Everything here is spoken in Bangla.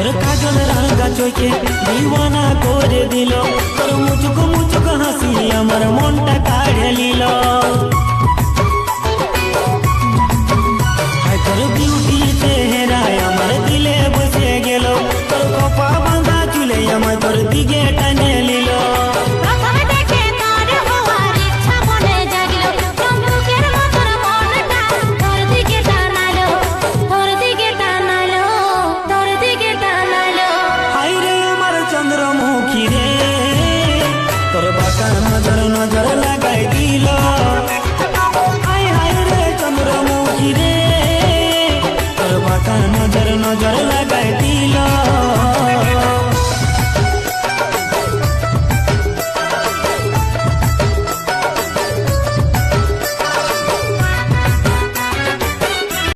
তোর কাজল রাঙা চোখে দিওয়ানা করে দিল, তোর মুচুক মুচুক হাসি আমার মনটা কাড়ে নিল। তোর বিউটি চেহারায় আমার দিলে বসে গেল, তোর কপা বাঁধা চুলে আমার তোর দিকে টানে নিল। চন্দ্রমুখী রে তোর বাঁকা নজর নজর লাগাই দিল, হায় হায় রে চন্দ্রমুখী রে তোর বাঁকা নজর নজর